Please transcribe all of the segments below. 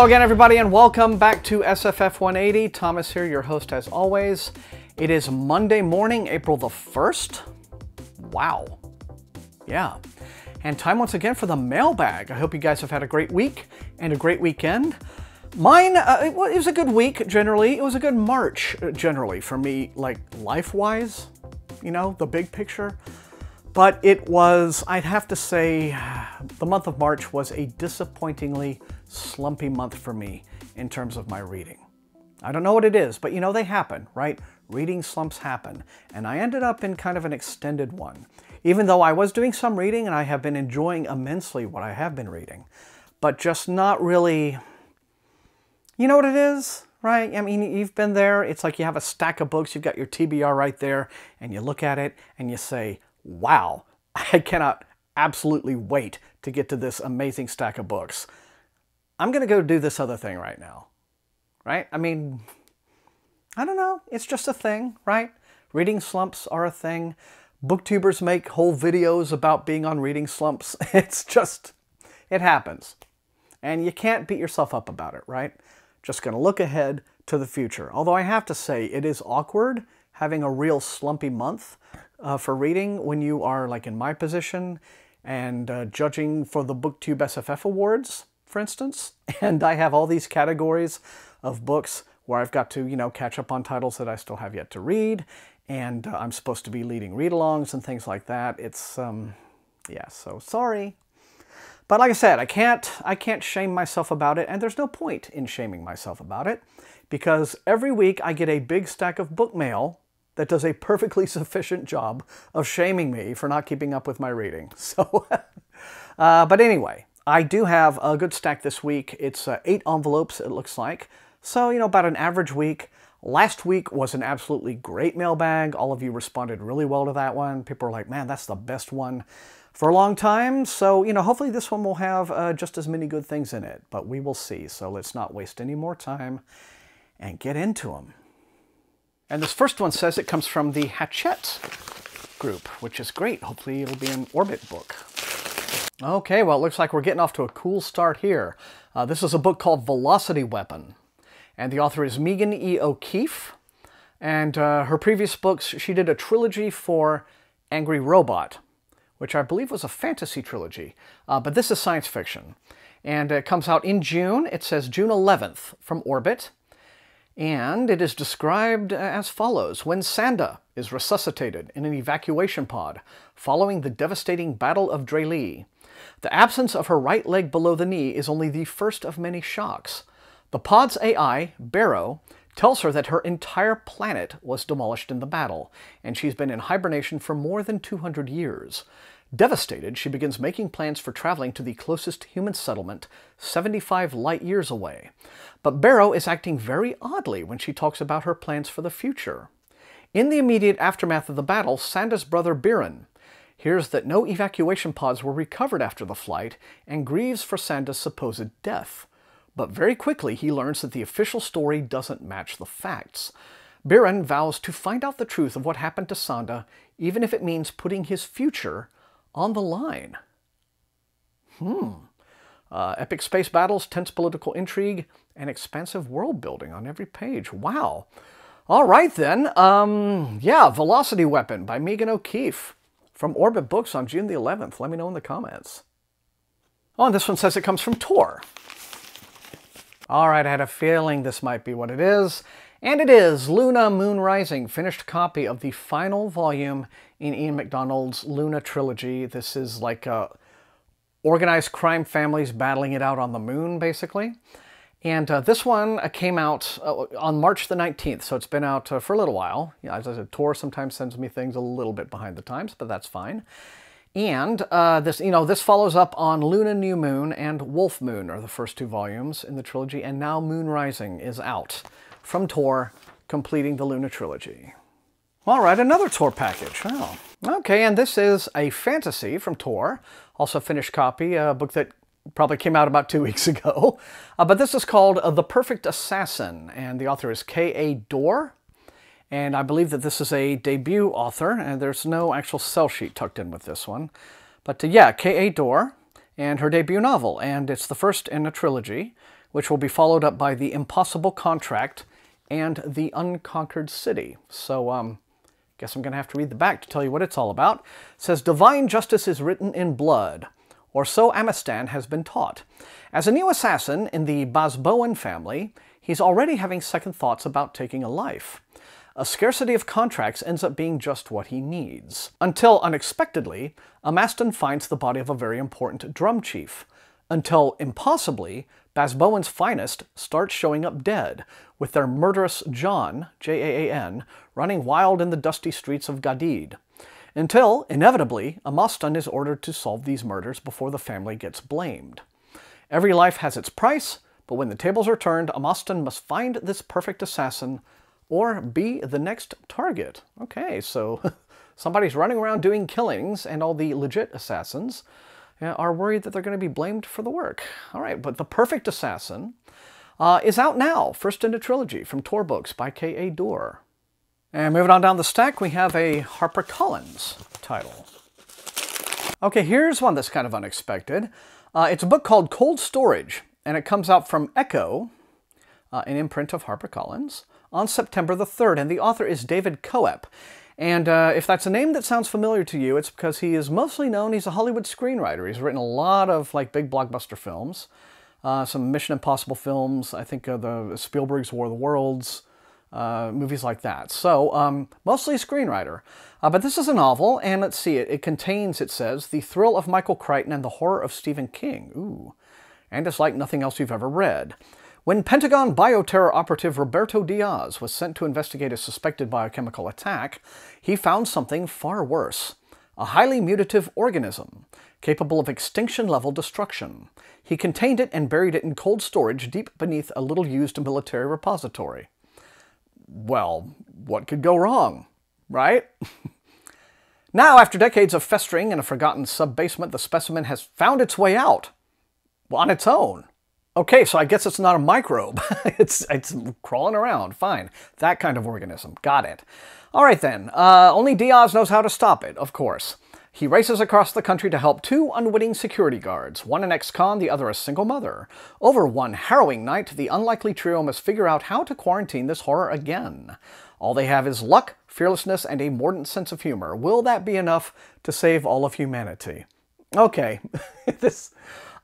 Hello again, everybody, and welcome back to SFF180. Thomas here, your host as always. It is Monday morning, April the 1st. Wow. Yeah. And time once again for the mailbag. I hope you guys have had a great week and a great weekend. Mine, it was a good week, generally. It was a good March, generally, for me, like, life-wise, you know, the big picture. But it was, I'd have to say, the month of March was a disappointingly slumpy month for me in terms of my reading. I don't know what it is, but you know, they happen, right? Reading slumps happen. And I ended up in kind of an extended one. Even though I was doing some reading and I have been enjoying immensely what I have been reading. But just not really, you know what it is, right? I mean, you've been there. It's like you have a stack of books, you've got your TBR right there, and you look at it and you say, wow, I cannot absolutely wait to get to this amazing stack of books. I'm going to go do this other thing right now, right? I mean, I don't know. It's just a thing, right? Reading slumps are a thing. Booktubers make whole videos about being on reading slumps. It's just, it happens. And you can't beat yourself up about it, right? Just going to look ahead to the future. Although I have to say, it is awkward having a real slumpy month for reading when you are like in my position and judging for the BookTube SFF Awards, for instance. And I have all these categories of books where I've got to, you know, catch up on titles that I still have yet to read. And I'm supposed to be leading read-alongs and things like that. It's, yeah, so sorry. But like I said, I can't shame myself about it, and there's no point in shaming myself about it, because every week I get a big stack of book mail that does a perfectly sufficient job of shaming me for not keeping up with my reading. So, but anyway, I do have a good stack this week. It's 8 envelopes, it looks like. So, you know, about an average week. Last week was an absolutely great mailbag. All of you responded really well to that one. People are like, man, that's the best one for a long time. So, you know, hopefully this one will have just as many good things in it, but we will see. So let's not waste any more time and get into them. And this first one says it comes from the Hachette group, which is great. Hopefully it'll be an Orbit book. Okay, well, it looks like we're getting off to a cool start here. This is a book called Velocity Weapon, and the author is Megan E. O'Keefe. And her previous books, she did a trilogy for Angry Robot, which I believe was a fantasy trilogy, but this is science fiction. And it comes out in June. It says June 11th from Orbit. And it is described as follows. When Sanda is resuscitated in an evacuation pod following the devastating Battle of Draylee, the absence of her right leg below the knee is only the first of many shocks. The pod's AI, Barrow, tells her that her entire planet was demolished in the battle, and she's been in hibernation for more than 200 years. Devastated, she begins making plans for traveling to the closest human settlement, 75 light years away. But Barrow is acting very oddly when she talks about her plans for the future. In the immediate aftermath of the battle, Sanda's brother Biren hears that no evacuation pods were recovered after the flight and grieves for Sanda's supposed death. But very quickly he learns that the official story doesn't match the facts. Biren vows to find out the truth of what happened to Sanda, even if it means putting his future on the line. Epic space battles, tense political intrigue, and expansive world building on every page. Wow. All right then. Yeah, Velocity Weapon by Megan O'Keefe from Orbit Books on June the 11th. Let me know in the comments. Oh, and this one says it comes from Tor. All right, I had a feeling this might be what it is. And it is Luna Moon Rising, finished copy of the final volume in Ian McDonald's Luna trilogy. This is like organized crime families battling it out on the moon, basically. And this one came out on March the 19th, so it's been out for a little while. You know, as I said, Tor sometimes sends me things a little bit behind the times, but that's fine. And this follows up on Luna New Moon and Wolf Moon are the first 2 volumes in the trilogy, and now Moon Rising is out from Tor, completing the Luna trilogy. All right, another Tor package. Oh. Okay, and this is a fantasy from Tor, also a finished copy, a book that probably came out about 2 weeks ago. But this is called The Perfect Assassin, and the author is K.A. Dorr. And I believe that this is a debut author, and there's no actual sell sheet tucked in with this one. But yeah, K.A. Dorr, and her debut novel, and it's the first in a trilogy, which will be followed up by The Impossible Contract and The Unconquered City. So, guess I'm going to have to read the back to tell you what it's all about. It says, divine justice is written in blood, or so Amistan has been taught. As a new assassin in the Basboan family, he's already having second thoughts about taking a life. A scarcity of contracts ends up being just what he needs. Until, unexpectedly, Amistan finds the body of a very important drum chief. Until, impossibly, Basboan's finest starts showing up dead, with their murderous John, J-A-A-N, running wild in the dusty streets of Gadid. Until, inevitably, Amistan is ordered to solve these murders before the family gets blamed. Every life has its price, but when the tables are turned, Amistan must find this perfect assassin or be the next target. Okay, so somebody's running around doing killings, and all the legit assassins are worried that they're going to be blamed for the work. All right, but The Perfect Assassin is out now, first in a trilogy from Tor Books by K.A. Dorr. And moving on down the stack, we have a HarperCollins title. Okay, here's one that's kind of unexpected. It's a book called Cold Storage, and it comes out from Echo, an imprint of HarperCollins, on September the 3rd, and the author is David Coep. And if that's a name that sounds familiar to you, it's because he is mostly known, he's a Hollywood screenwriter. He's written a lot of like big blockbuster films, some Mission Impossible films, I think the Spielberg's War of the Worlds, movies like that. So, mostly a screenwriter. But this is a novel, and let's see, it contains, it says, the thrill of Michael Crichton and the horror of Stephen King. Ooh. And it's like nothing else you've ever read. When Pentagon bioterror operative Roberto Diaz was sent to investigate a suspected biochemical attack, he found something far worse. A highly mutative organism, capable of extinction-level destruction. He contained it and buried it in cold storage deep beneath a little-used military repository. Well, what could go wrong, right? Now, after decades of festering in a forgotten sub-basement, the specimen has found its way out. On its own. Okay, so I guess it's not a microbe. it's crawling around. Fine. That kind of organism. Got it. All right then. Only Diaz knows how to stop it, of course. He races across the country to help two unwitting security guards, one an ex-con, the other a single mother. Over one harrowing night, the unlikely trio must figure out how to quarantine this horror again. All they have is luck, fearlessness, and a mordant sense of humor. Will that be enough to save all of humanity? Okay.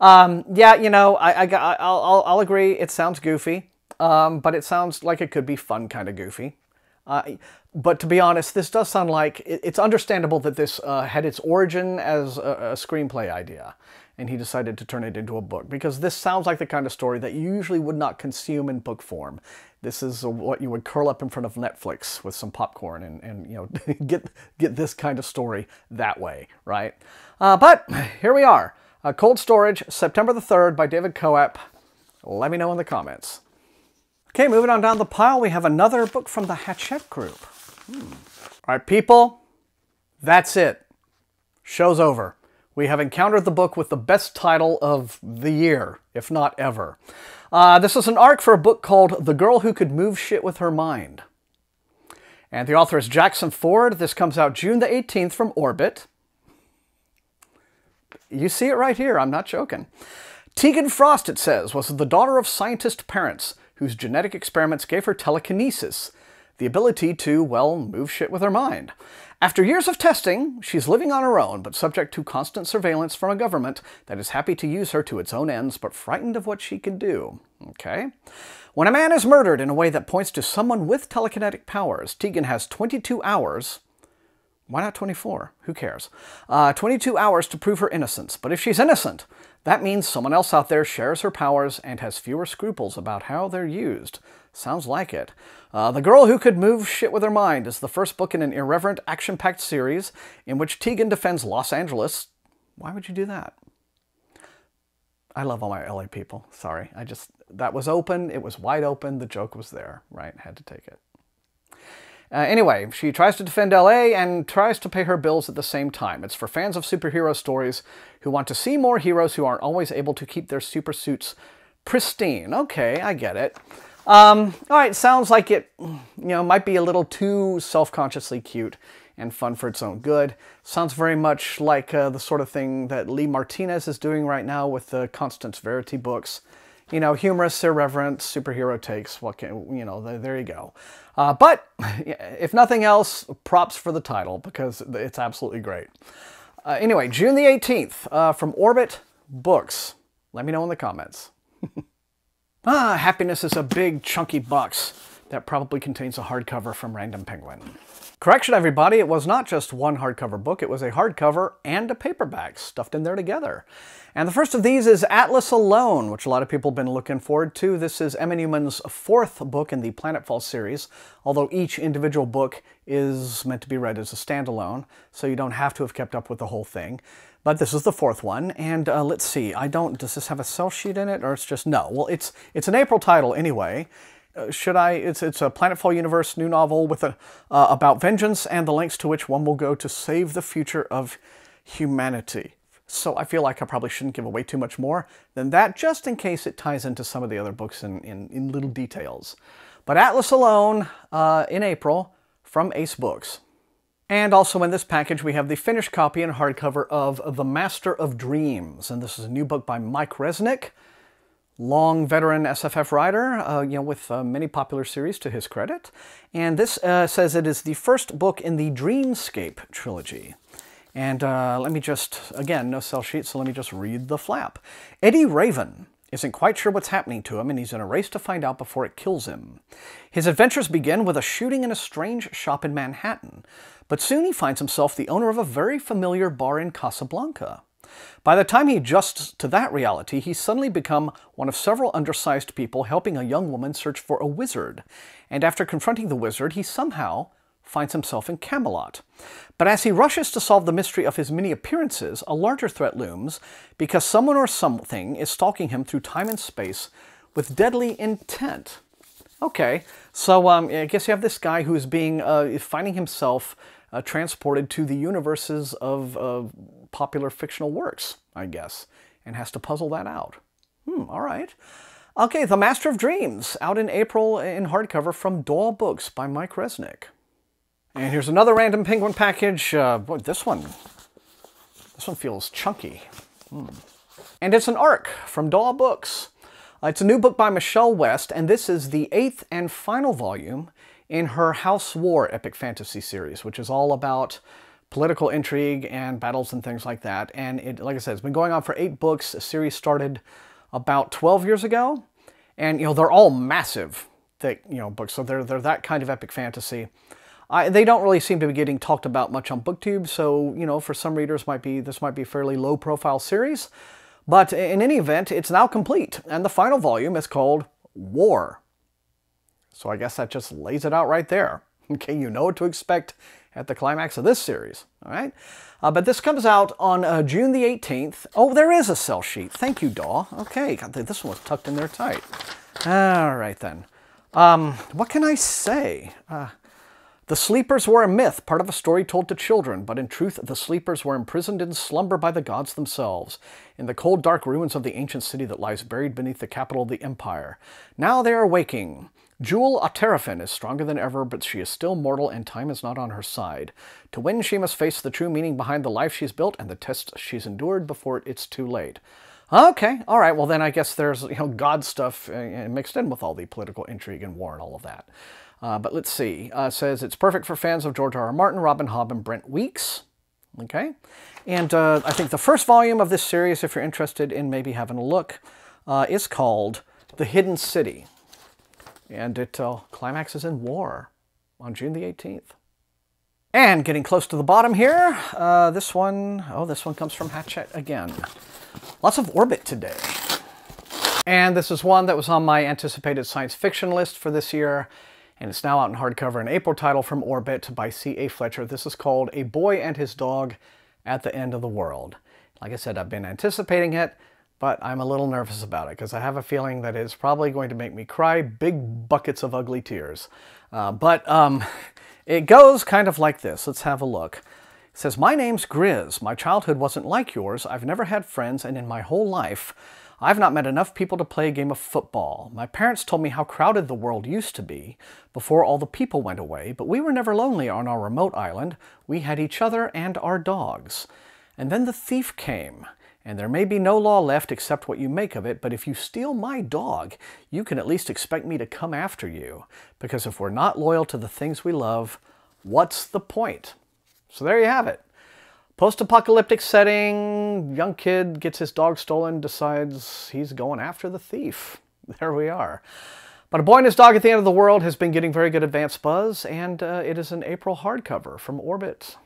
Yeah, you know, I'll agree. It sounds goofy, but it sounds like it could be fun, kind of goofy. But to be honest, this does sound like it's understandable that this had its origin as a screenplay idea, and he decided to turn it into a book, because this sounds like the kind of story that you usually would not consume in book form. This is what you would curl up in front of Netflix with some popcorn and you know get this kind of story that way, right? But here we are. Cold Storage, September the 3rd by David Coep. Let me know in the comments. Okay, moving on down the pile, we have another book from the Hachette Group. All right, people, that's it. Show's over. We have encountered the book with the best title of the year, if not ever. This is an arc for a book called The Girl Who Could Move Shit With Her Mind. And the author is Jackson Ford. This comes out June the 18th from Orbit. You see it right here, I'm not joking. Tegan Frost, it says, was the daughter of scientist parents whose genetic experiments gave her telekinesis, the ability to, well, move shit with her mind. After years of testing, she's living on her own, but subject to constant surveillance from a government that is happy to use her to its own ends, but frightened of what she can do. Okay? When a man is murdered in a way that points to someone with telekinetic powers, Tegan has 22 hours... Why not 24? Who cares? 22 hours to prove her innocence. But if she's innocent, that means someone else out there shares her powers and has fewer scruples about how they're used. Sounds like it. The Girl Who Could Move Shit With Her Mind is the first book in an irreverent, action-packed series in which Tegan defends Los Angeles. Why would you do that? I love all my LA people. Sorry. That was open. It was wide open. The joke was there, right? Had to take it. Anyway, she tries to defend LA and tries to pay her bills at the same time. It's for fans of superhero stories who want to see more heroes who aren't always able to keep their super suits pristine. Okay, I get it. All right, sounds like it, might be a little too self-consciously cute and fun for its own good. Sounds very much like the sort of thing that Lee Martinez is doing right now with the Constance Verity books. You know, humorous, irreverent, superhero takes. What can, you know, there you go. But if nothing else, props for the title because it's absolutely great. Anyway, June the 18th from Orbit Books. Let me know in the comments. Happiness is a big, chunky box that probably contains a hardcover from Random Penguin. Correction, everybody, it was not just one hardcover book, it was a hardcover and a paperback stuffed in there together. And the first of these is Atlas Alone, which a lot of people have been looking forward to. This is Emma Newman's fourth book in the Planetfall series, although each individual book is meant to be read as a standalone, so you don't have to have kept up with the whole thing. But this is the fourth one, and let's see, does this have a sell sheet in it, or it's just, no. Well, it's an April title anyway. It's a Planetfall universe new novel with about vengeance and the lengths to which one will go to save the future of humanity. So I feel like I probably shouldn't give away too much more than that, just in case it ties into some of the other books in little details. But Atlas Alone in April from Ace Books. And also in this package we have the finished copy and hardcover of The Master of Dreams, and this is a new book by Mike Resnick. Long veteran SFF writer, you know, with many popular series to his credit. And this says it is the first book in the Dreamscape trilogy. And let me just, again, no sell sheet, so let me just read the flap. Eddie Raven isn't quite sure what's happening to him, and he's in a race to find out before it kills him. His adventures begin with a shooting in a strange shop in Manhattan, but soon he finds himself the owner of a very familiar bar in Casablanca. By the time he adjusts to that reality, he's suddenly become one of several undersized people helping a young woman search for a wizard. And after confronting the wizard, he somehow finds himself in Camelot. But as he rushes to solve the mystery of his many appearances, a larger threat looms because someone or something is stalking him through time and space with deadly intent. Okay, so I guess you have this guy who's finding himself transported to the universes of popular fictional works, I guess, and has to puzzle that out. All right. Okay, The Master of Dreams, out in April in hardcover from Doyle Books by Mike Resnick. And here's another Random Penguin package. Boy, this one feels chunky. And it's an ARC from Doyle Books. It's a new book by Michelle West, and this is the 8th and final volume in her House War epic fantasy series, which is all about political intrigue and battles and things like that. And it, like I said, it's been going on for 8 books. The series started about 12 years ago. And, you know, they're all massive, thick, you know, books. So they're that kind of epic fantasy. They don't really seem to be getting talked about much on BookTube. So, you know, for some readers, this might be a fairly low-profile series. But in any event, it's now complete. And the final volume is called War. So I guess that just lays it out right there. Okay, you know what to expect at the climax of this series, all right? But this comes out on June the 18th. Oh, there is a sell sheet. Thank you, Daw. Okay, this one was tucked in there tight. All right, then. What can I say? The sleepers were a myth, part of a story told to children, but in truth, the sleepers were imprisoned in slumber by the gods themselves, in the cold, dark ruins of the ancient city that lies buried beneath the capital of the empire. Now they are waking. Jewel Aterafin is stronger than ever, but she is still mortal and time is not on her side. To win, she must face the true meaning behind the life she's built and the tests she's endured before it's too late. Okay, all right, well then I guess there's, you know, god stuff mixed in with all the political intrigue and war and all of that. But let's see. It says it's perfect for fans of George R.R. Martin, Robin Hobb, and Brent Weeks. Okay, and I think the first volume of this series, if you're interested in maybe having a look, is called The Hidden City. And it climaxes in war on June the 18th. And getting close to the bottom here, this one comes from Hatchet again. Lots of Orbit today. And this is one that was on my anticipated science fiction list for this year, and it's now out in hardcover, an April title from Orbit by C.A. Fletcher. This is called A Boy and His Dog at the End of the World. Like I said, I've been anticipating it, but I'm a little nervous about it because I have a feeling that it's probably going to make me cry big buckets of ugly tears. It goes kind of like this. Let's have a look. It says, "My name's Grizz. My childhood wasn't like yours. I've never had friends, and in my whole life, I've not met enough people to play a game of football. My parents told me how crowded the world used to be before all the people went away, but we were never lonely on our remote island. We had each other and our dogs. And then the thief came, and there may be no law left except what you make of it, but if you steal my dog, you can at least expect me to come after you, because if we're not loyal to the things we love, what's the point? So there you have it. Post-apocalyptic setting, young kid gets his dog stolen, decides he's going after the thief. There we are. But A Boy and His Dog at the End of the World has been getting very good advance buzz, and it is an April hardcover from Orbit.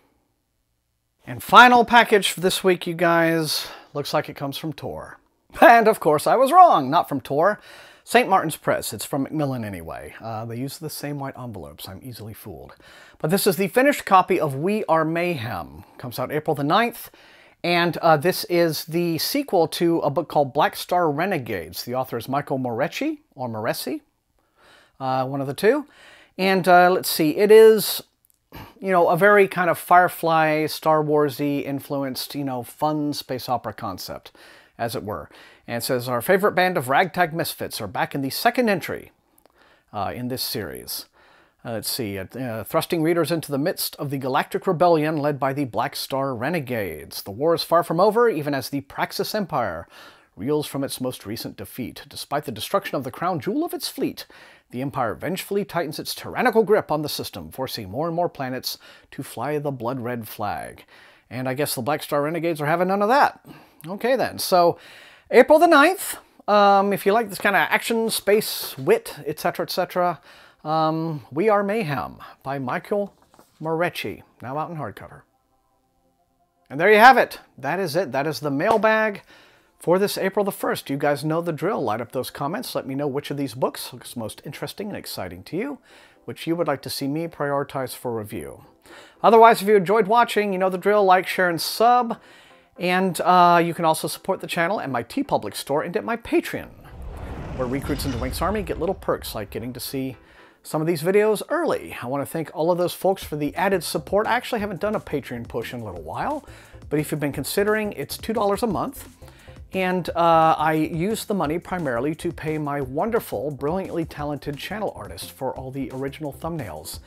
And final package for this week, you guys, looks like it comes from Tor. And of course I was wrong, not from Tor. St. Martin's Press. It's from Macmillan anyway. They use the same white envelopes. I'm easily fooled. But this is the finished copy of We Are Mayhem. Comes out April the 9th. And this is the sequel to a book called Black Star Renegades. The author is Michael Morecci, or Moressi, one of the two. And let's see, it is, you know, a very kind of Firefly, Star Wars-y influenced, you know, fun space opera concept, as it were. And it says, our favorite band of ragtag misfits are back in the second entry in this series. Let's see, thrusting readers into the midst of the galactic rebellion led by the Black Star Renegades. The war is far from over, even as the Praxis Empire reels from its most recent defeat. Despite the destruction of the crown jewel of its fleet, the Empire vengefully tightens its tyrannical grip on the system, forcing more and more planets to fly the blood-red flag. And I guess the Black Star Renegades are having none of that. Okay then, so April the 9th, if you like this kind of action, space, wit, etc., etc., We Are Mayhem by Michael Morecci, now out in hardcover. And there you have it. That is it. That is the mailbag for this April the 1st. You guys know the drill. Light up those comments. Let me know which of these books looks most interesting and exciting to you, which you would like to see me prioritize for review. Otherwise, if you enjoyed watching, you know the drill. Like, share, and sub. And you can also support the channel at my TeePublic store and at my Patreon, where recruits into Wink's Army get little perks like getting to see some of these videos early. I want to thank all of those folks for the added support. I actually haven't done a Patreon push in a little while, but if you've been considering, it's $2 a month. And I use the money primarily to pay my wonderful, brilliantly talented channel artist for all the original thumbnails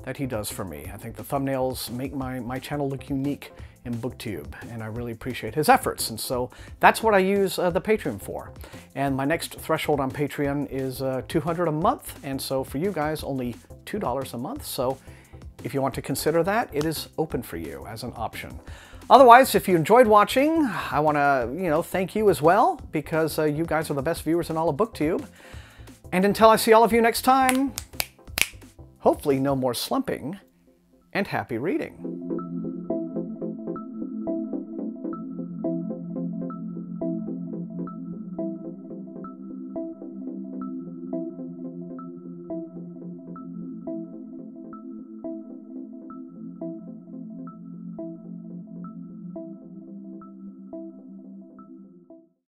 that he does for me. I think the thumbnails make my channel look unique in BookTube, and I really appreciate his efforts. And so that's what I use the Patreon for. And my next threshold on Patreon is $200 a month, and so for you guys, only $2 a month. So if you want to consider that, it is open for you as an option. Otherwise, if you enjoyed watching, I want to, you know, thank you as well, because you guys are the best viewers in all of BookTube. And until I see all of you next time, hopefully no more slumping, and happy reading.